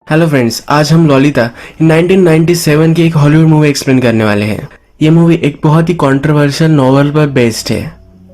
Hello friends, आज हम Lolita 1997 की एक हॉलीवुड मूवी एक्सप्लेन करने वाले हैं। ये मूवी एक बहुत ही कंट्रोवर्शियल नॉवल पर बेस्ड है।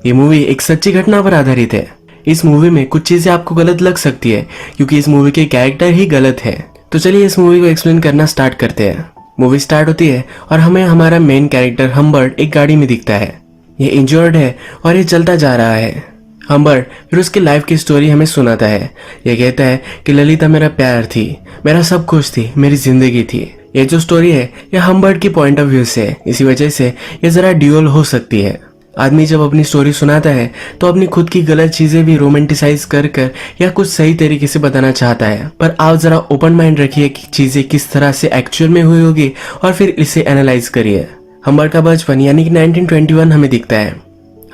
ये मूवी एक सच्ची घटना पर आधारित है। इस मूवी में कुछ चीजें आपको गलत लग सकती है क्योंकि इस मूवी के कैरेक्टर ही गलत है। तो चलिए इस मूवी को एक्सप्लेन करना स्टार्ट करते हैं। मूवी स्टार्ट होती है और हमें हमारा मेन कैरेक्टर हम्बर्ट एक गाड़ी में दिखता है। ये इंजर्ड है और ये चलता जा रहा है। हम्बर्ट फिर उसकी लाइफ की स्टोरी हमें सुनाता है। ये कहता है कि ललिता मेरा प्यार थी, मेरा सब कुछ थी, मेरी जिंदगी थी। ये जो स्टोरी है ये हम्बर्ट की पॉइंट ऑफ व्यू से है, इसी वजह से ये जरा ड्यूअल हो सकती है। आदमी जब अपनी स्टोरी सुनाता है तो अपनी खुद की गलत चीजें भी रोमांटिसाइज कर कर या कुछ सही तरीके से बताना चाहता है। पर आप जरा ओपन माइंड रखिए कि चीजें किस तरह से एक्चुअल में हुई होगी और फिर इसे एनालाइज करिए। हम्बर्ट का बचपन यानी कि 1921 हमें दिखता है।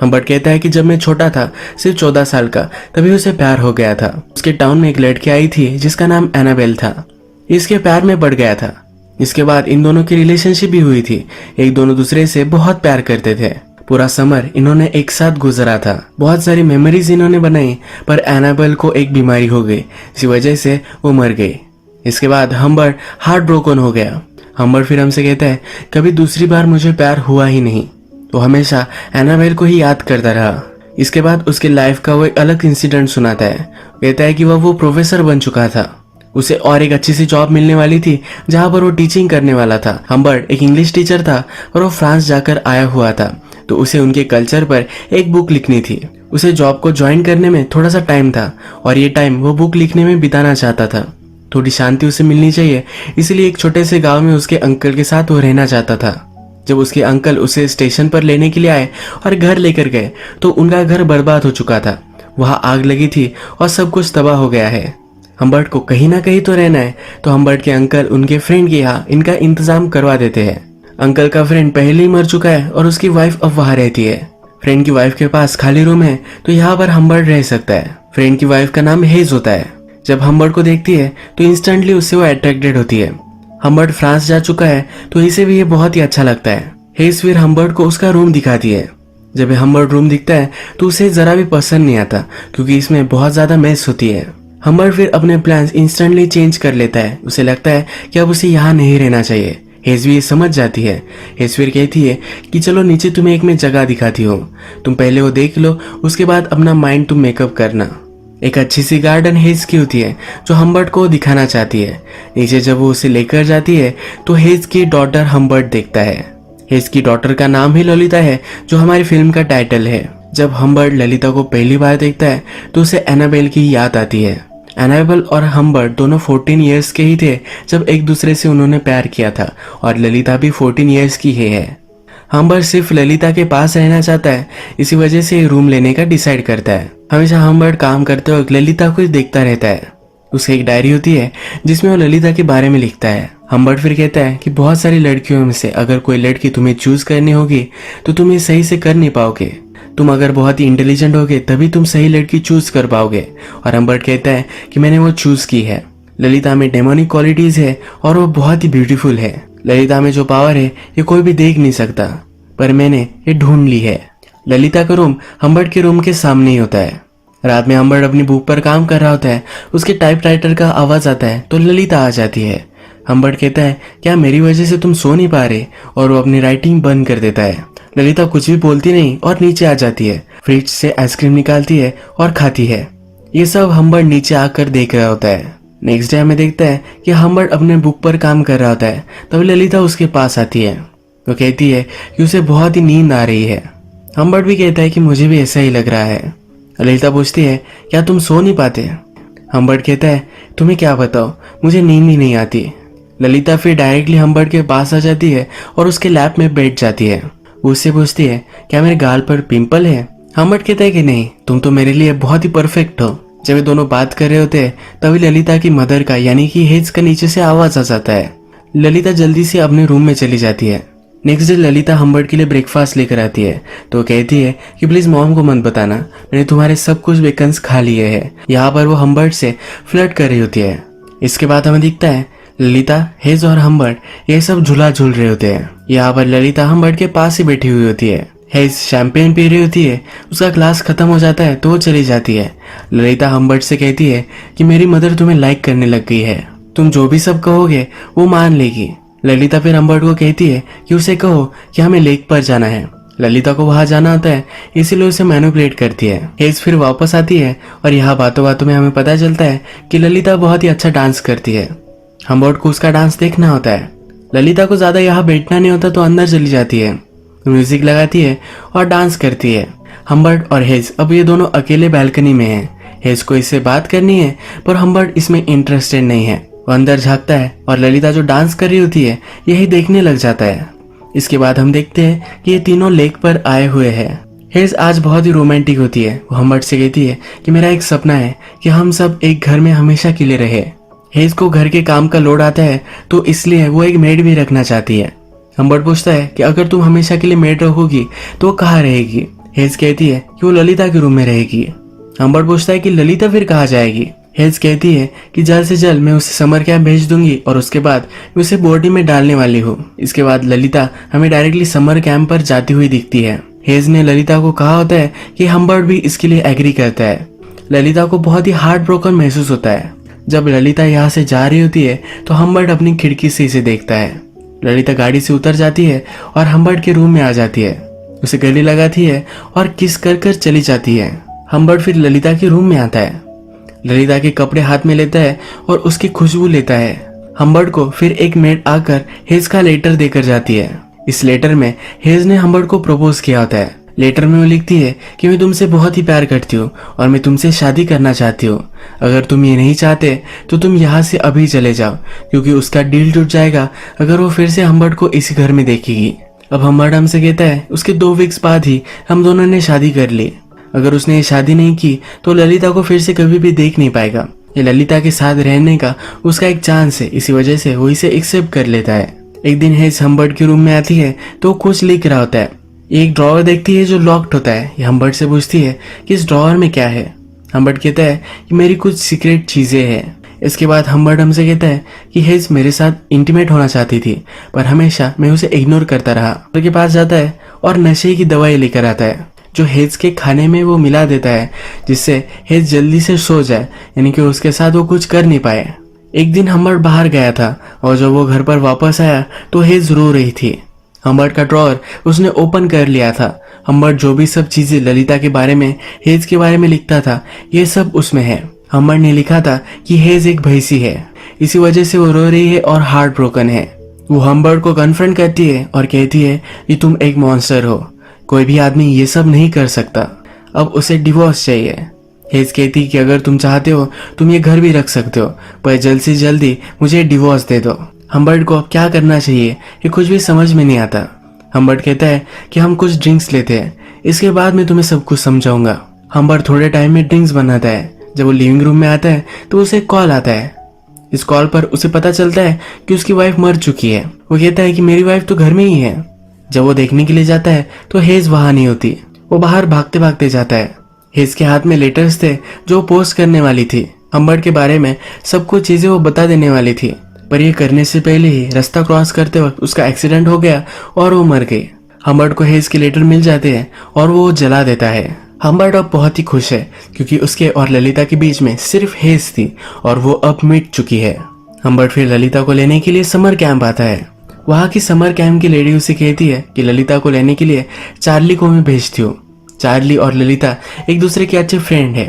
हम्बर्ट कहता है कि जब मैं छोटा था, सिर्फ 14 साल का, तभी उसे प्यार हो गया था। उसके टाउन में एक लड़की आई थी जिसका नाम एनाबेल था। इसके प्यार में बढ़ गया था। इसके बाद इन दोनों की रिलेशनशिप भी हुई थी। एक दोनों दूसरे से बहुत प्यार करते थे। पूरा समर इन्होंने एक साथ गुजरा था। बहुत सारी मेमोरीज इन्होंने बनाई, पर एनाबेल को एक बीमारी हो गई, इसी वजह से वो मर गई। इसके बाद हम्बर्ट हार्ट ब्रोकन हो गया। हम्बर्ट फिर हमसे कहता है कभी दूसरी बार मुझे प्यार हुआ ही नहीं। वो हमेशा एनाबेल को ही याद करता रहा। इसके बाद उसकी लाइफ का वो एक अलग इंसिडेंट सुनाता है। कहता है कि वो प्रोफेसर बन चुका था। उसे और एक अच्छी सी जॉब मिलने वाली थी जहां पर वो टीचिंग करने वाला था। हम्बर्ट एक इंग्लिश टीचर था और वो फ्रांस जाकर आया हुआ था, तो उसे उनके कल्चर पर एक बुक लिखनी थी। उसे जॉब को ज्वाइन करने में थोड़ा सा टाइम था और ये टाइम वो बुक लिखने में बिताना चाहता था। थोड़ी शांति उसे मिलनी चाहिए, इसलिए एक छोटे से गाँव में उसके अंकल के साथ वो रहना चाहता था। जब उसके अंकल उसे स्टेशन पर लेने के लिए आए और घर लेकर गए तो उनका घर बर्बाद हो चुका था। वहां आग लगी थी और सब कुछ तबाह हो गया है। हम्बर्ट को कहीं ना कहीं तो रहना है, तो हम्बर्ट के अंकल उनके फ्रेंड के यहाँ इनका इंतजाम करवा देते हैं। अंकल का फ्रेंड पहले ही मर चुका है और उसकी वाइफ अब वहां रहती है। फ्रेंड की वाइफ के पास खाली रूम है, तो यहाँ पर हम्बर्ट रह सकता है। फ्रेंड की वाइफ का नाम हेज होता है। जब हम्बर्ट को देखती है तो इंस्टेंटली उससे वो अट्रैक्टेड होती है। हम्बर्ट फ्रांस जा चुका है तो इसे भी ये बहुत ही अच्छा लगता है। हेज फिर हम्बर्ट को उसका रूम दिखाती है। जब हम्बर्ट रूम दिखता है तो उसे जरा भी पसंद नहीं आता क्योंकि इसमें बहुत ज्यादा मेस होती है। हम्बर्ट फिर अपने प्लान्स इंस्टेंटली चेंज कर लेता है। उसे लगता है कि अब उसे यहाँ नहीं रहना चाहिए। हेज भी ये समझ जाती है। हेज फिर कहती है कि चलो नीचे तुम्हें एक मैं जगह दिखाती हूँ, तुम पहले वो देख लो, उसके बाद अपना माइंड तुम मेकअप करना। एक अच्छी सी गार्डन हेज की होती है जो हम्बर्ट को दिखाना चाहती है। नीचे जब वो उसे लेकर जाती है तो हेज की डॉटर हम्बर्ट देखता है। हेज की डॉटर का नाम ही ललिता है, जो हमारी फिल्म का टाइटल है। जब हम्बर्ट ललिता को पहली बार देखता है तो उसे एनाबेल की याद आती है। एनाबेल और हम्बर्ट दोनों 14 इयर्स के ही थे जब एक दूसरे से उन्होंने प्यार किया था और ललिता भी 14 इयर्स की ही है। हम्बर्ट सिर्फ ललिता के पास रहना चाहता है, इसी वजह से रूम लेने का डिसाइड करता है। हमेशा हम्बर्ट काम करते वक्त ललिता को देखता रहता है। उसकी एक डायरी होती है जिसमें वो ललिता के बारे में लिखता है। हम्बर्ट फिर कहता है कि बहुत सारी लड़कियों में से अगर कोई लड़की तुम्हें चूज करनी होगी तो तुम ये सही से कर नहीं पाओगे। तुम अगर बहुत ही इंटेलिजेंट होगे तभी तुम सही लड़की चूज कर पाओगे। और हम्बर्ट कहता है कि मैंने वो चूज की है। ललिता में डेमोनिक क्वालिटीज है और वो बहुत ही ब्यूटीफुल है। ललिता में जो पावर है ये कोई भी देख नहीं सकता, पर मैंने ये ढूंढ ली है। ललिता का रूम हम्बर्ट के रूम के सामने ही होता है। रात में हम्बर्ट अपनी बुक पर काम कर रहा होता है। उसके टाइपराइटर का आवाज आता है तो ललिता आ जाती है। हम्बर्ट कहता है क्या मेरी वजह से तुम सो नहीं पा रहे, और वो अपनी राइटिंग बंद कर देता है। ललिता कुछ भी बोलती नहीं और नीचे आ जाती है। फ्रिज से आइसक्रीम निकालती है और खाती है। ये सब हम्बर्ट नीचे आकर देख रहा होता है। नेक्स्ट डे हमें देखता है कि हम्बर्ट अपने बुक पर काम कर रहा होता है, तभी ललिता उसके पास आती है। वो कहती है कि उसे बहुत ही नींद आ रही है। हम्बर्ट भी कहता है कि मुझे भी ऐसा ही लग रहा है। ललिता पूछती है क्या तुम सो नहीं पाते। हम्बर्ट कहता है तुम्हें क्या बताओ, मुझे नींद ही नहीं आती। ललिता फिर डायरेक्टली हम्बर्ट के पास आ जाती है और उसके लैप में बैठ जाती है। वो उससे पूछती है क्या मेरे गाल पर पिंपल है। हम्बर्ट कहता है कि नहीं, तुम तो मेरे लिए बहुत ही परफेक्ट हो। जब ये दोनों बात कर रहे होते हैं तभी ललिता की मदर का यानी कि हेज का नीचे से आवाज आ जाता है। ललिता जल्दी से अपने रूम में चली जाती है। नेक्स्ट डे ललिता हम्बर्ट के लिए ब्रेकफास्ट लेकर आती है तो कहती है कि प्लीज मॉम को मत बताना, मैंने तुम्हारे सब कुछ बेकन्स खा लिए हैं। यहाँ पर वो हम्बर्ट से फ्लर्ट कर रही होती है। इसके बाद हमें दिखता है ललिता, हेज और हम्बर्ट ये सब झूला झूल रहे होते हैं। यहाँ पर ललिता हम्बर्ट के पास ही बैठी हुई होती है। हेज शैंपेन पी रही होती है। उसका ग्लास खत्म हो जाता है तो वो चली जाती है। ललिता हम्बर्ट से कहती है कि मेरी मदर तुम्हें लाइक करने लग गई है। तुम जो भी सब कहोगे वो मान लेगी। ललिता फिर हम्बर्ट को कहती है कि उसे कहो कि हमें लेक पर जाना है। ललिता को वहां जाना होता है, इसीलिए उसे मैनिपुलेट करती है। हेज फिर वापस आती है और यहाँ बातों बातों में हमें पता चलता है कि ललिता बहुत ही अच्छा डांस करती है। हम्बर्ट को उसका डांस देखना होता है। ललिता को ज्यादा यहाँ बैठना नहीं होता तो अंदर चली जाती है, म्यूजिक लगाती है और डांस करती है। हम्बर्ट और हेज अब ये दोनों अकेले बालकनी में हैं। हेज को इससे बात करनी है पर हम्बर्ट इसमें इंटरेस्टेड नहीं है। वो अंदर झांकता है और ललिता जो डांस कर रही होती है यही देखने लग जाता है। इसके बाद हम देखते हैं कि ये तीनों लेक पर आए हुए हैं। हेज आज बहुत ही रोमांटिक होती है। वो हम्बर्ट से कहती है कि मेरा एक सपना है कि हम सब एक घर में हमेशा के लिए रहे। हेज को घर के काम का लोड आता है तो इसलिए वो एक मेड भी रखना चाहती है। हम्बर्ट पूछता है कि अगर तुम हमेशा के लिए मेड रखोगी तो वो कहाँ रहेगी। हेज कहती है कि वो ललिता के रूम में रहेगी। हम्बर्ट पूछता है कि ललिता फिर कहाँ जाएगी। हेज कहती है कि जल्द से जल्द मैं उसे समर कैंप भेज दूंगी और उसके बाद मैं उसे बोर्डिंग में डालने वाली हूँ। इसके बाद ललिता हमें डायरेक्टली समर कैंप पर जाती हुई दिखती है। हेज ने ललिता को कहा होता है कि हम्बर्ट भी इसके लिए एग्री करता है। ललिता को बहुत ही हार्ट ब्रोकन महसूस होता है। जब ललिता यहाँ से जा रही होती है तो हम्बर्ट अपनी खिड़की से इसे देखता है। ललिता गाड़ी से उतर जाती है और हम्बर्ट के रूम में आ जाती है, उसे गले लगाती है और किस कर कर चली जाती है। हम्बर्ट फिर ललिता के रूम में आता है, ललिता के कपड़े हाथ में लेता है और उसकी खुशबू लेता है। हम्बर्ट को फिर एक मेड आकर हेज का लेटर देकर जाती है। इस लेटर में हेज ने हम्बर्ट को प्रपोज किया होता है। लेटर में वो लिखती है कि मैं तुमसे बहुत ही प्यार करती हूँ और मैं तुमसे शादी करना चाहती हूँ। अगर तुम ये नहीं चाहते तो तुम यहाँ से अभी चले जाओ, क्योंकि उसका डील टूट जाएगा अगर वो फिर से हम्बर्ट को इसी घर में देखेगी। अब हम्बर्ट हमसे कहता है उसके 2 वीक्स बाद ही हम दोनों ने शादी कर ली। अगर उसने ये शादी नहीं की तो ललिता को फिर से कभी भी देख नहीं पाएगा। ये ललिता के साथ रहने का उसका एक चांस है, इसी वजह से वो इसे एक्सेप्ट कर लेता है। एक दिन हेज हम्बर्ट के रूम में आती है तो कुछ लिख रहा होता है। एक ड्रॉवर देखती है जो लॉक्ड होता है। ये हम्बर्ट से पूछती है कि इस ड्रॉवर में क्या है। हम्बर्ट कहता है कि मेरी कुछ सीक्रेट चीजें हैं। इसके बाद हम्बर्ट हमसे कहता है कि हेज मेरे साथ इंटीमेट होना चाहती थी पर हमेशा मैं उसे इग्नोर करता रहा। डॉक्टर के पास जाता है और नशे की दवाई लेकर आता है जो हेज के खाने में वो मिला देता है, जिससे हेज जल्दी से सो जाए, यानी कि उसके साथ वो कुछ कर नहीं पाए। एक दिन हम्बर्ट बाहर गया था और जब वो घर पर वापस आया तो हेज रो रही थी। हम्बर्ट का ड्रॉअर उसने ओपन कर लिया था। हम्बर्ट जो भी सब चीजें ललिता के बारे में, हेज के बारे में लिखता था, ये सब उसमें है। हम्बर्ट ने लिखा था कि हेज एक भैंसी है, इसी वजह से वो रो रही है और हार्ट ब्रोकन है। वो हम्बर्ट को कन्फ्रंट करती है और कहती है कि तुम एक मॉन्स्टर हो, कोई भी आदमी ये सब नहीं कर सकता, अब उसे डिवोर्स चाहिए। हेज कहती कि अगर तुम चाहते हो तुम ये घर भी रख सकते हो, पर जल्द से जल्दी मुझे डिवोर्स दे दो। हम्बर्ट को अब क्या करना चाहिए ये कुछ भी समझ में नहीं आता। हम्बर्ट कहता है कि हम कुछ ड्रिंक्स लेते हैं, इसके बाद मैं तुम्हें सब कुछ समझाऊंगा। हम्बर्ट थोड़े टाइम में ड्रिंक्स बनाता है। जब वो लिविंग रूम में आता है तो उसे कॉल आता है। इस कॉल पर उसे पता चलता है कि उसकी वाइफ मर चुकी है। वो कहता है कि मेरी वाइफ तो घर में ही है। जब वो देखने के लिए जाता है तो हेज वहां नहीं होती। वो बाहर भागते भागते जाता है। हेज के हाथ में लेटर्स थे जो पोस्ट करने वाली थी। हम्बर्ट के बारे में सब कुछ चीजें वो बता देने वाली थी, पर ये करने से पहले ही रास्ता क्रॉस करते वक्त उसका एक्सीडेंट हो गया और वो मर गई। हम्बर्ट को हेज के लेटर मिल जाते हैं और वो जला देता है। हम्बर्ट अब बहुत ही खुश है क्योंकि उसके और ललिता के बीच में सिर्फ हेज थी और वो अब मिट चुकी है। हम्बर्ट फिर ललिता को लेने के लिए समर कैंप आता है। वहाँ की समर कैंप की लेडी उसे कहती है कि ललिता को लेने के लिए चार्ली को मैं भेजती हूँ। चार्ली और ललिता एक दूसरे के अच्छे फ्रेंड है।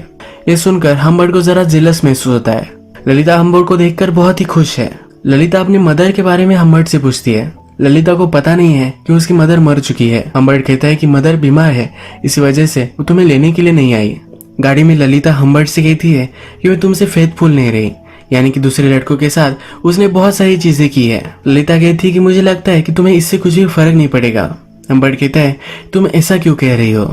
ये सुनकर हम्बर्ट को जरा जेलस महसूस होता है। ललिता हम्बर्ट को देखकर बहुत ही खुश है। ललिता अपनी मदर के बारे में हम्बर्ट से पूछती है। ललिता को पता नहीं है कि उसकी मदर मर चुकी है। हम्बर्ट कहता है कि मदर बीमार है, इसी वजह से वो तुम्हें लेने के लिए नहीं आई। गाड़ी में ललिता हम्बर्ट से कहती है कि मैं तुमसे फेथफुल नहीं रही, यानी कि दूसरे लड़कों के साथ उसने बहुत सारी चीजें की है। ललिता कहती है कि मुझे लगता है कि तुम्हें इससे कुछ भी फर्क नहीं पड़ेगा। हम्बर्ट कहता है तुम ऐसा क्यों कह रही हो।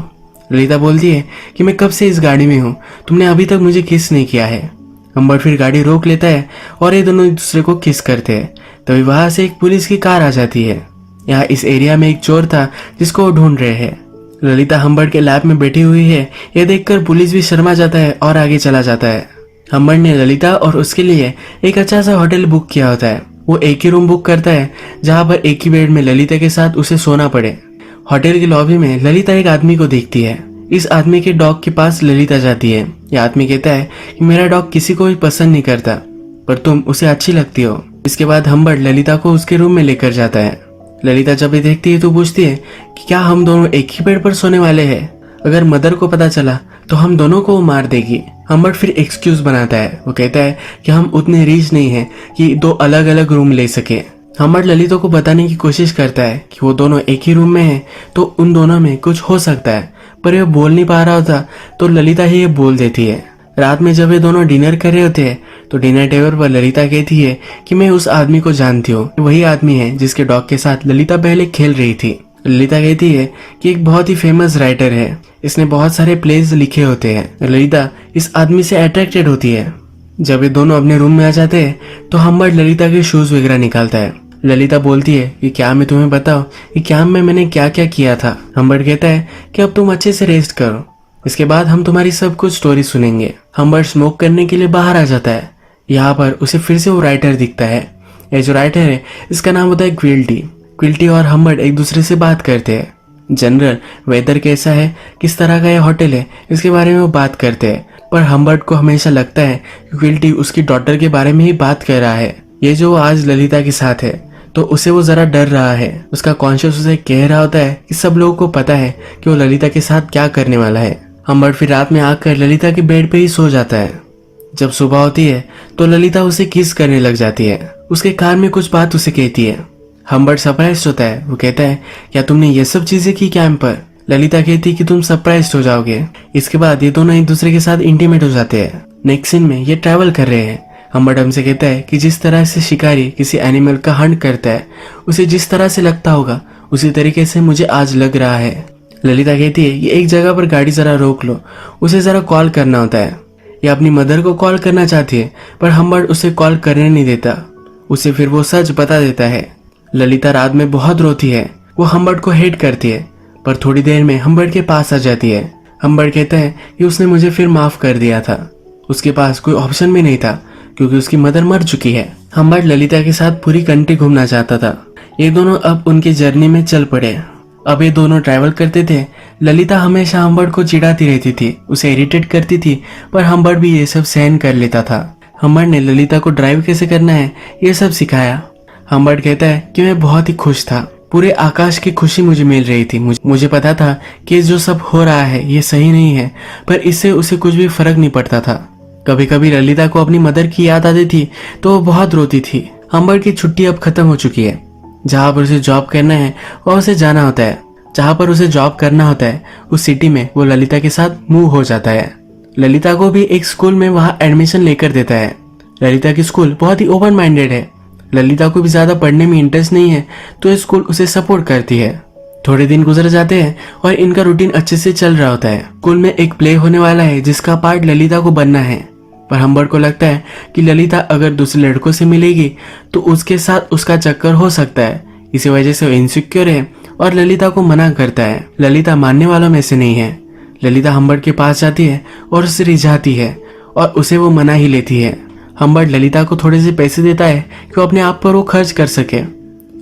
ललिता बोलती है कि मैं कब से इस गाड़ी में हूँ, तुमने अभी तक मुझे किस नहीं किया है। हम्बर्ट फिर गाड़ी रोक लेता है और ये दोनों एक दूसरे को किस करते हैं। तभी वहां से एक पुलिस की कार आ जाती है। यहाँ इस एरिया में एक चोर था जिसको वो ढूंढ रहे हैं। ललिता हम्बर्ट के लैब में बैठी हुई है। यह देखकर पुलिस भी शर्मा जाता है और आगे चला जाता है। हम्बर्ट ने ललिता और उसके लिए एक अच्छा सा होटल बुक किया होता है। वो एक ही रूम बुक करता है जहाँ पर एक ही बेड में ललिता के साथ उसे सोना पड़े। होटल की लॉबी में ललिता एक आदमी को देखती है। इस आदमी के डॉग के पास ललिता जाती है। यह आदमी कहता है कि मेरा डॉग किसी को भी पसंद नहीं करता। पर तुम उसे अच्छी लगती हो। इसके बाद हम्बर्ट ललिता को उसके रूम में लेकर जाता है। ललिता जब ये देखती है तो पूछती है कि क्या हम दोनों एक ही बेड पर सोने वाले हैं? अगर मदर को पता चला तो हम दोनों को वो मार देगी। हम्बर्ट फिर एक्सक्यूज बनाता है। वो कहता है कि हम उतने रीच नहीं हैं कि दो अलग अलग रूम ले सके। हम्बर्ट ललिता को बताने की कोशिश करता है कि वो दोनों एक ही रूम में हैं तो उन दोनों में कुछ हो सकता है, पर वह बोल नहीं पा रहा होता तो ललिता ही ये बोल देती है। रात में जब ये दोनों डिनर कर रहे होते हैं तो डिनर टेबल पर ललिता कहती है कि मैं उस आदमी को जानती हूँ, वही आदमी है जिसके डॉग के साथ ललिता पहले खेल रही थी। ललिता कहती है कि एक बहुत ही फेमस राइटर है, इसने बहुत सारे प्लेज लिखे होते हैं। ललिता इस आदमी से अट्रैक्टेड होती है। जब ये दोनों अपने रूम में आ जाते हैं तो हम्बर्ट ललिता के शूज वगैरह निकालता है। ललिता बोलती है कि क्या मैं तुम्हें बताऊं कि कैंप में मैंने क्या क्या किया था। हम्बर्ट कहता है कि अब तुम अच्छे से रेस्ट करो, इसके बाद हम तुम्हारी सब कुछ स्टोरी सुनेंगे। हम्बर्ट स्मोक करने के लिए बाहर आ जाता है। यहाँ पर उसे फिर से वो राइटर दिखता है। ये जो राइटर है इसका नाम होता है क्विल्टी। क्विल्टी और हम्बर्ट एक दूसरे से बात करते हैं। जनरल वेदर कैसा है, किस तरह का ये होटल है, इसके बारे में वो बात करते हैं। पर हम्बर्ट को हमेशा लगता है कि क्विल्टी उसकी डॉटर के बारे में ही बात कर रहा है। ये जो वो आज ललिता के साथ है तो उसे वो जरा डर रहा है। उसका कॉन्शियस उसे कह रहा होता है कि सब लोगों को पता है कि वो ललिता के साथ क्या करने वाला है। हम्बर्ट फिर रात में आकर ललिता के बेड पे ही सो जाता है। जब सुबह होती है तो ललिता उसे किस करने लग जाती है। उसके कान में कुछ बात उसे कहती है। हम्बर्ट सरप्राइज होता है। वो कहता है क्या तुमने ये सब चीजें की कैंप पर? ललिता कहती है कि तुम सरप्राइज हो जाओगे। इसके बाद ये दोनों एक दूसरे के साथ इंटीमेट हो जाते हैं। नेक्स्ट सीन में ये ट्रैवल कर रहे हैं। हम्बर्ट हमसे कहता है कि जिस तरह से शिकारी किसी एनिमल का हंट करता है उसे जिस तरह से लगता होगा उसी तरीके से मुझे आज लग रहा है। ललिता कहती है ये एक जगह पर गाड़ी जरा रोक लो, उसे जरा कॉल करना होता है। ये अपनी मदर को कॉल करना चाहती है पर हम्बर्ट उसे कॉल करने नहीं देता। उसे फिर वो सच बता देता है। ललिता रात में बहुत रोती है। वो हम्बर्ट को हेट करती है पर थोड़ी देर में हम्बर्ट के पास आ जाती है। हम्बर्ट कहता है कि उसने मुझे फिर माफ कर दिया था। उसके पास कोई ऑप्शन भी नहीं था क्योंकि उसकी मदर मर चुकी है। हम्बर्ट ललिता के साथ पूरी कंट्री घूमना चाहता था। ये दोनों अब उनकी जर्नी में चल पड़े। अब ये दोनों ट्रैवल करते थे। ललिता हमेशा हम्बर्ट को चिढ़ाती रहती थी, उसे इरिटेट करती थी, पर हम्बर्ट भी ये सब सहन कर लेता था। हम्बर्ट ने ललिता को ड्राइव कैसे करना है ये सब सिखाया। हम्बर्ट कहता है कि मैं बहुत ही खुश था, पूरे आकाश की खुशी मुझे मिल रही थी। मुझे पता था कि जो सब हो रहा है ये सही नहीं है, पर इससे उसे कुछ भी फर्क नहीं पड़ता था। कभी कभी ललिता को अपनी मदर की याद आती थी तो वो बहुत रोती थी। हम्बर्ट की छुट्टी अब खत्म हो चुकी है। जहाँ पर उसे जॉब करना है वहाँ उसे जाना होता है। जहाँ पर उसे जॉब करना होता है उस सिटी में वो ललिता के साथ मूव हो जाता है। ललिता को भी एक स्कूल में वहाँ एडमिशन लेकर देता है। ललिता की स्कूल बहुत ही ओपन माइंडेड है। ललिता को भी ज्यादा पढ़ने में इंटरेस्ट नहीं है तो ये स्कूल उसे सपोर्ट करती है। थोड़े दिन गुजर जाते हैं और इनका रूटीन अच्छे से चल रहा होता है। स्कूल में एक प्ले होने वाला है जिसका पार्ट ललिता को बनना है, पर हम्बर्ट को लगता है कि ललिता अगर दूसरे लड़कों से मिलेगी तो उसके साथ उसका चक्कर हो सकता है। इसी वजह से वो इनसिक्योर है और ललिता को मना करता है। ललिता मानने वालों में से नहीं है। ललिता हम्बर्ट के पास जाती है और उससे रिझाती है और उसे वो मना ही लेती है। हम्बर्ट ललिता को थोड़े से पैसे देता है कि वो अपने आप पर वो खर्च कर सके।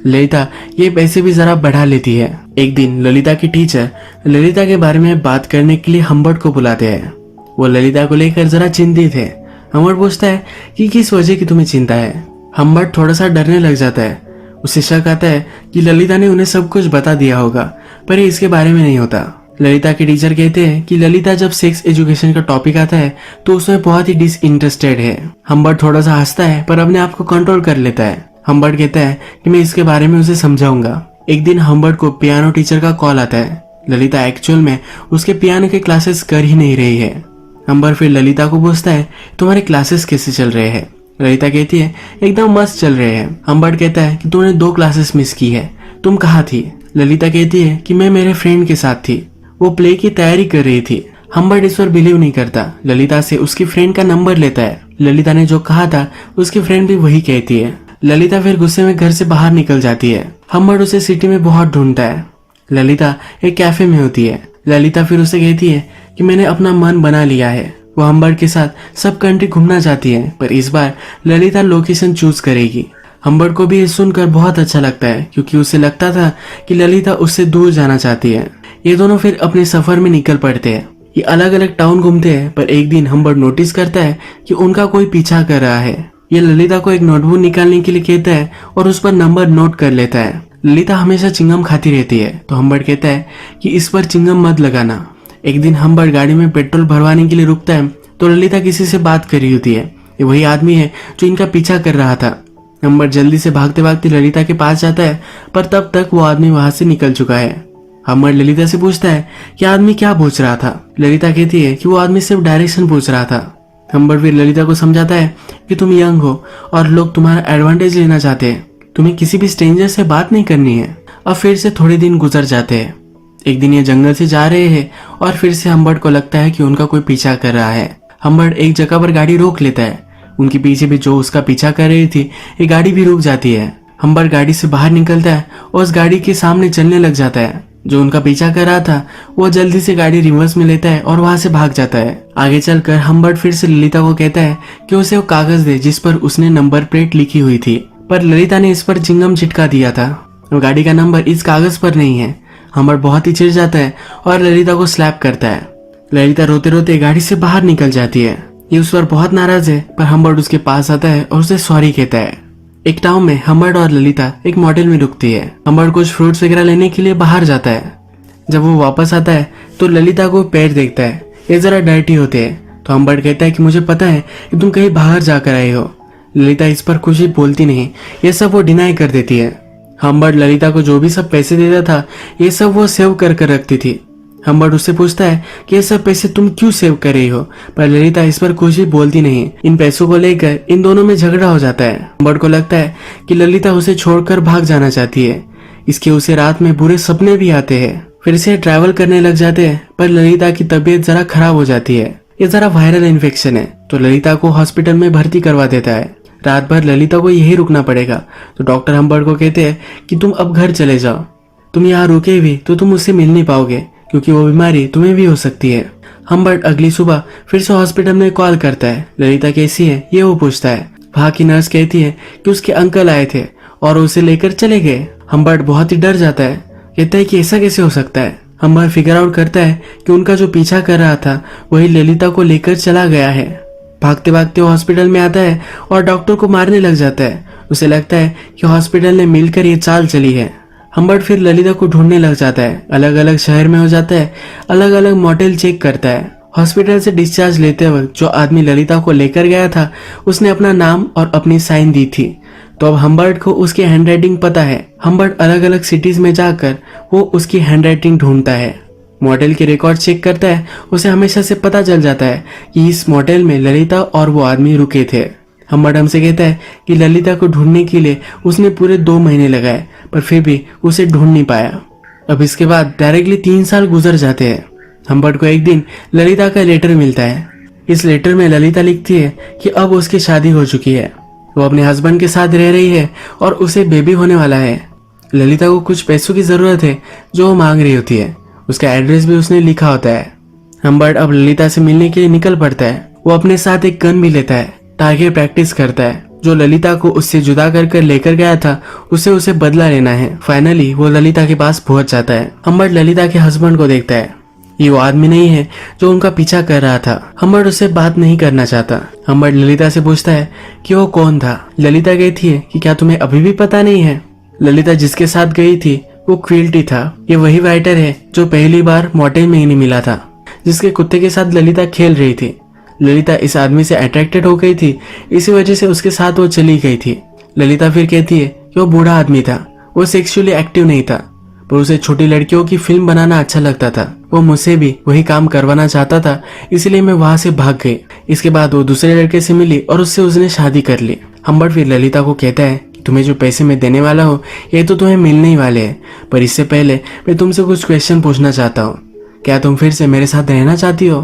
ललिता ये पैसे भी जरा बढ़ा लेती है। एक दिन ललिता की टीचर ललिता के बारे में बात करने के लिए हम्बर्ट को बुलाते हैं। वो ललिता को लेकर जरा चिंतित है। हम्बर्ट पूछता है कि किस वजह की तुम्हें चिंता है। हम्बर्ट थोड़ा सा डरने लग जाता है। उसे शक आता है कि ललिता ने उन्हें सब कुछ बता दिया होगा, पर ये इसके बारे में नहीं होता। ललिता के टीचर कहते हैं कि ललिता जब सेक्स एजुकेशन का टॉपिक आता है तो उसमें बहुत ही डिसइंटरेस्टेड है। हम्बर्ट थोड़ा सा हंसता है पर अपने आप को कंट्रोल कर लेता है। हम्बर्ट कहता है कि मैं इसके बारे में उसे समझाऊंगा। एक दिन हम्बर्ट को पियानो टीचर का कॉल आता है। ललिता एक्चुअल में उसके पियानो के क्लासेस कर ही नहीं रही है। हम्बर्ट फिर ललिता को पूछता है तुम्हारे क्लासेस कैसे चल रहे हैं। ललिता कहती है एकदम मस्त चल रहे हैं। हम्बर्ट कहता है कि तूने 2 क्लासेस मिस की है, तुम कहाँ थी। ललिता कहती है कि मैं मेरे फ्रेंड के साथ थी, वो प्ले की तैयारी कर रही थी। हम्बर्ट इस पर बिलीव नहीं करता। ललिता से उसकी फ्रेंड का नंबर लेता है। ललिता ने जो कहा था उसकी फ्रेंड भी वही कहती है। ललिता फिर गुस्से में घर से बाहर निकल जाती है। हम्बर्ट उसे सिटी में बहुत ढूंढता है। ललिता एक कैफे में होती है। ललिता फिर उसे कहती है कि मैंने अपना मन बना लिया है। वो हम्बर्ट के साथ सब कंट्री घूमना चाहती है, पर इस बार ललिता लोकेशन चूज करेगी। हम्बर्ट को भी ये सुनकर बहुत अच्छा लगता है क्योंकि उसे लगता था कि ललिता उससे दूर जाना चाहती है। ये दोनों फिर अपने सफर में निकल पड़ते हैं। ये अलग अलग टाउन घूमते हैं, पर एक दिन हम्बर्ट नोटिस करता है कि उनका कोई पीछा कर रहा है। ये ललिता को एक नोटबुक निकालने के लिए कहता है और उस पर नंबर नोट कर लेता है। ललिता हमेशा चिंगम खाती रहती है तो हम्बर्ट कहता है कि इस पर चिंगम मत लगाना। एक दिन हम्बर्ट गाड़ी में पेट्रोल भरवाने के लिए रुकता है तो ललिता किसी से बात कर रही होती है। ये वही आदमी है जो इनका पीछा कर रहा था। हम्बर्ट जल्दी से भागते भागते ललिता के पास जाता है पर तब तक वो आदमी वहां से निकल चुका है। हम्बर्ट ललिता से पूछता है कि आदमी क्या पूछ रहा था। ललिता कहती है कि वो आदमी सिर्फ डायरेक्शन पूछ रहा था। हम्बर्ट फिर ललिता को समझाता है कि तुम यंग हो और लोग तुम्हारा एडवांटेज लेना चाहते हैं, तुम्हें किसी भी स्ट्रेंजर से बात नहीं करनी है। अब फिर से थोड़े दिन गुजर जाते हैं। एक दिन ये जंगल से जा रहे हैं और फिर से हम्बर्ट को लगता है कि उनका कोई पीछा कर रहा है। हम्बर्ट एक जगह पर गाड़ी रोक लेता है। उनके पीछे भी जो उसका पीछा कर रही थी ये गाड़ी भी रुक जाती है। हम्बर्ट गाड़ी से बाहर निकलता है और उस गाड़ी के सामने चलने लग जाता है। जो उनका पीछा कर रहा था वो जल्दी से गाड़ी रिवर्स में लेता है और वहां से भाग जाता है। आगे चलकर हम्बर्ट फिर से ललिता को कहता है कि उसे वो कागज दे जिस पर उसने नंबर प्लेट लिखी हुई थी, पर ललिता ने इस पर चिंगम चिटका दिया था। वो गाड़ी का नंबर इस कागज पर नहीं है। हम्बर्ट बहुत ही चिढ़ जाता है और ललिता को स्लैप करता है। ललिता रोते रोते गाड़ी से बाहर निकल जाती है। ये उस पर बहुत नाराज है पर हम्बर्ट उसके पास आता है और उसे सॉरी कहता है। एक टाउन में हम्बर्ट और ललिता एक मॉडल में रुकती है। हम्बर्ट कुछ फ्रूट्स वगैरह लेने के लिए बाहर जाता है। जब वो वापस आता है तो ललिता को पैर देखता है, ये जरा डर्टी होते हैं। तो हम्बर्ट कहता है कि मुझे पता है कि तुम कहीं बाहर जाकर आए हो। ललिता इस पर कुछ भी बोलती नहीं, ये सब वो डिनाई कर देती है। हम्बर्ट ललिता को जो भी सब पैसे देता था ये सब वो सेव कर कर रखती थी। हम्बर्ट उससे पूछता है कि ये सब पैसे तुम क्यों सेव कर रही हो, पर ललिता इस पर कुछ भी बोलती नहीं। इन पैसों को लेकर इन दोनों में झगड़ा हो जाता है। हम्बर्ट को लगता है कि ललिता उसे छोड़कर भाग जाना चाहती है। इसके उसे रात में बुरे सपने भी आते हैं। फिर से ट्रैवल करने लग जाते हैं पर ललिता की तबीयत जरा खराब हो जाती है। ये जरा वायरल इन्फेक्शन है तो ललिता को हॉस्पिटल में भर्ती करवा देता है। रात भर ललिता को यही रुकना पड़ेगा तो डॉक्टर हम्बर्ट को कहते हैं कि तुम अब घर चले जाओ। तुम यहाँ रुके भी तो तुम उससे मिल नहीं पाओगे क्योंकि वो बीमारी तुम्हें भी हो सकती है। हम्बर्ट अगली सुबह फिर से हॉस्पिटल में कॉल करता है। ललिता कैसी है ये वो पूछता है। वहाँ की नर्स कहती है कि उसके अंकल आए थे और उसे लेकर चले गए। हम्बर्ट बहुत ही डर जाता है, कहता है कि ऐसा कैसे हो सकता है। हम्बर्ट फिगर आउट करता है कि उनका जो पीछा कर रहा था वही ललिता को लेकर चला गया है। भागते भागते वो हॉस्पिटल में आता है और डॉक्टर को मारने लग जाता है। उसे लगता है कि हॉस्पिटल ने मिलकर ये चाल चली है। हम्बर्ट फिर ललिता को ढूंढने लग जाता है। अलग अलग शहर में हो जाता है, अलग अलग मॉडल चेक करता है। हॉस्पिटल से डिस्चार्ज लेते वक्त जो आदमी ललिता को लेकर गया था उसने अपना नाम और अपनी साइन दी थी। तो अब हम्बर्ट को उसकी हैंडराइटिंग पता है। हम्बर्ट अलग अलग सिटीज में जाकर वो उसकी हैंडराइटिंग ढूंढता है। मॉडल के रिकॉर्ड चेक करता है। उसे हमेशा से पता चल जाता है कि इस मॉडल में ललिता और वो आदमी रुके थे। हम्बर्ट हमसे कहता है कि ललिता को ढूंढने के लिए उसने पूरे 2 महीने लगाए पर फिर भी उसे ढूंढ नहीं पाया। अब इसके बाद डायरेक्टली 3 साल गुजर जाते हैं। हम्बर्ट को एक दिन ललिता का लेटर मिलता है। इस लेटर में ललिता लिखती है कि अब उसकी शादी हो चुकी है, वो अपने हस्बैंड के साथ रह रही है और उसे बेबी होने वाला है। ललिता को कुछ पैसों की जरूरत है जो वो मांग रही होती है। उसका एड्रेस भी उसने लिखा होता है। हम्बर्ट अब ललिता से मिलने के लिए निकल पड़ता है। वो अपने साथ एक गन भी लेता है, टारगेट प्रैक्टिस करता है। जो ललिता को उससे जुदा कर लेकर गया था उसे बदला लेना है। फाइनली वो ललिता के पास पहुंच जाता है। हम्बर्ट ललिता के हस्बैंड को देखता है। ये वो आदमी नहीं है जो उनका पीछा कर रहा था। हम्बर्ट उससे बात नहीं करना चाहता। हम्बर्ट ललिता से पूछता है कि वो कौन था। ललिता कहती है कि क्या तुम्हें अभी भी पता नहीं है। ललिता जिसके साथ गई थी वो क्विल्टी था। ये वही राइटर है जो पहली बार मॉडल में ही नहीं मिला था, जिसके कुत्ते के साथ ललिता खेल रही थी। ललिता इस आदमी से अट्रैक्टेड हो गई थी, इसी वजह से उसके साथ वो चली गई थी। ललिता फिर कहती है कि वो बूढ़ा आदमी था, वो सेक्सुअली एक्टिव नहीं था, पर उसे छोटी लड़कियों की फिल्म बनाना अच्छा लगता था। वो मुझसे भी वही काम करवाना चाहता था, इसलिए मैं वहां से भाग गई। इसके बाद वो दूसरे लड़के से मिली और उससे उसने शादी कर ली। हम्बर्ट फिर ललिता को कहता है कि तुम्हें जो पैसे मैं देने वाला हूँ ये तो तुम्हें मिलने ही वाले हैं, पर इससे पहले मैं तुमसे कुछ क्वेश्चन पूछना चाहता हूँ। क्या तुम फिर से मेरे साथ रहना चाहती हो?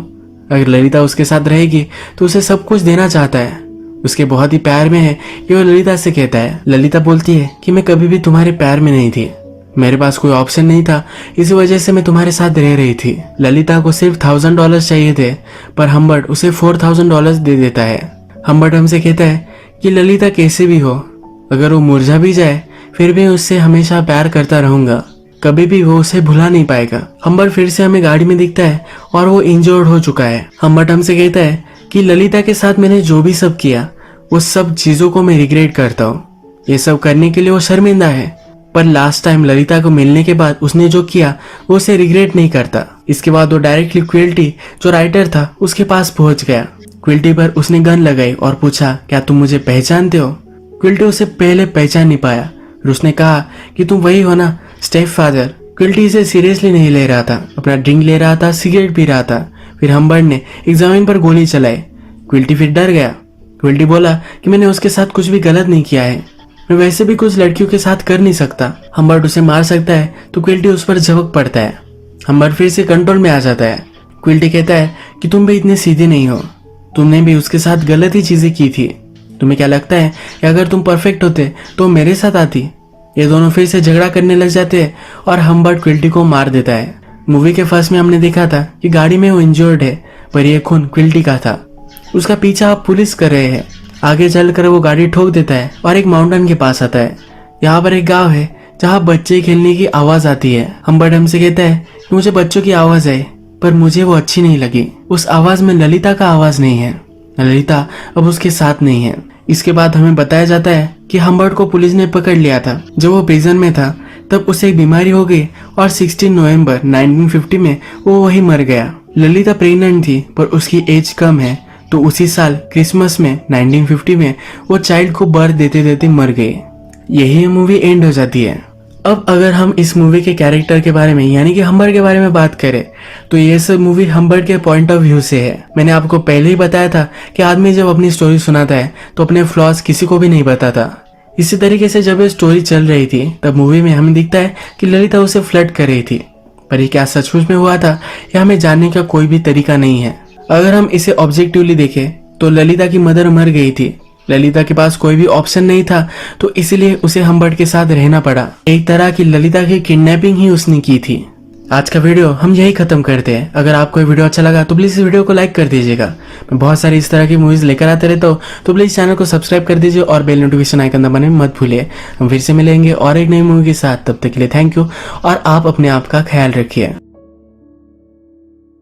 अगर ललिता उसके साथ रहेगी तो उसे सब कुछ देना चाहता है। उसके बहुत ही प्यार में है, ये वो ललिता से कहता है। ललिता बोलती है कि मैं कभी भी तुम्हारे प्यार में नहीं थी, मेरे पास कोई ऑप्शन नहीं था, इसी वजह से मैं तुम्हारे साथ रह रही थी। ललिता को सिर्फ $1000 चाहिए थे, पर हम्बर्ट उसे $4000 दे देता है। हम्बर्ट हमसे कहता है कि ललिता कैसे भी हो, अगर वो मुरझा भी जाए फिर भी उससे हमेशा प्यार करता रहूंगा, कभी भी वो उसे भुला नहीं पाएगा। हम्बर्ट फिर से हमें गाड़ी में दिखता है और वो इंजर्ड हो चुका है। हम्बर्ट हमसे कहता है कि ललिता के साथ मैंने जो भी सब किया वो सब चीजों को मैं रिग्रेट करता हूँ। ये सब करने के लिए वो शर्मिंदा है, पर लास्ट टाइम ललिता को मिलने के बाद उसने जो किया वो उसे रिग्रेट नहीं करता। इसके बाद वो डायरेक्टली क्विल्टी जो राइटर था उसके पास पहुंच गया। क्विल्टी पर उसने गन लगाई और पूछा, क्या तुम मुझे पहचानते हो? क्विल्टी उसे पहले पहचान नहीं पाया और उसने कहा कि तुम वही हो ना, स्टेप फादर। क्विल्टी इसे सीरियसली नहीं ले रहा था, अपना ड्रिंक ले रहा था, सिगरेट पी रहा था। फिर हम्बर्ट ने एक जमीन पर गोली चलाई। क्विल्टी फिर डर गया। क्विल्टी बोला कि मैंने उसके साथ कुछ भी गलत नहीं किया है, मैं वैसे भी कुछ लड़कियों के साथ कर नहीं सकता। हम्बर्ट उसे मार सकता है तो क्विल्टी उस पर झपक पड़ता है। हम्बर्ट फिर से कंट्रोल में आ जाता है। क्विल्टी कहता है कि तुम भी इतने सीधे नहीं हो, तुमने भी उसके साथ गलत ही चीजें की थी। तुम्हें क्या लगता है कि अगर तुम परफेक्ट होते तो मेरे साथ आती? ये दोनों फिर से झगड़ा करने लग जाते हैं और हम्बर्ट क्विल्टी को मार देता है। मूवी के फर्स्ट में हमने देखा था कि गाड़ी में वो इंजर्ड है, पर ये खून क्विल्टी का था। उसका पीछा अब पुलिस कर रहे हैं। आगे चलकर वो गाड़ी ठोक देता है और एक माउंटेन के पास आता है। यहाँ पर एक गांव है जहाँ बच्चे खेलने की आवाज आती है। हम्बर्ट हमसे कहता है कि मुझे बच्चों की आवाज आई, पर मुझे वो अच्छी नहीं लगी। उस आवाज में ललिता का आवाज नहीं है। ललिता अब उसके साथ नहीं है। इसके बाद हमें बताया जाता है कि हम्बर्ट को पुलिस ने पकड़ लिया था। जब वो प्रिजन में था तब उसे एक बीमारी हो गई और 16 नवंबर 1950 में वो वही मर गया। ललिता प्रेग्नेंट थी पर उसकी एज कम है, तो उसी साल क्रिसमस में 1950 में वो चाइल्ड को बर्थ देते देते मर गई। यही मूवी एंड हो जाती है। अब अगर हम इस मूवी के कैरेक्टर के बारे में यानी कि हम्बर्ट के बारे में बात करें तो ये सब मूवी हम्बर्ट के पॉइंट ऑफ व्यू से है। मैंने आपको पहले ही बताया था कि आदमी जब अपनी स्टोरी सुनाता है तो अपने फ्लॉज किसी को भी नहीं बताता। इसी तरीके से जब ये स्टोरी चल रही थी तब मूवी में हमें दिखता है कि ललिता उसे फ्लर्ट कर रही थी, पर ये क्या सचमुच में हुआ था यह हमें जानने का कोई भी तरीका नहीं है। अगर हम इसे ऑब्जेक्टिवली देखें तो ललिता की मदर मर गई थी। ललिता के पास कोई भी ऑप्शन नहीं था, तो इसलिए उसे हम्बर्ट के साथ रहना पड़ा। एक तरह की ललिता की किडनैपिंग ही उसने की थी। आज का वीडियो हम यही खत्म करते हैं। अगर आपको ये वीडियो अच्छा लगा तो प्लीज इस वीडियो को लाइक कर दीजिएगा। मैं बहुत सारी इस तरह की मूवीज लेकर आते रहता हूँ, तो प्लीज चैनल को सब्सक्राइब कर दीजिए और बेल नोटिफिकेशन आइकन दबाने मत भूलिए। हम फिर से मिलेंगे और एक नई मूवी के साथ। तब तक के लिए थैंक यू और आप अपने आप का ख्याल रखिए।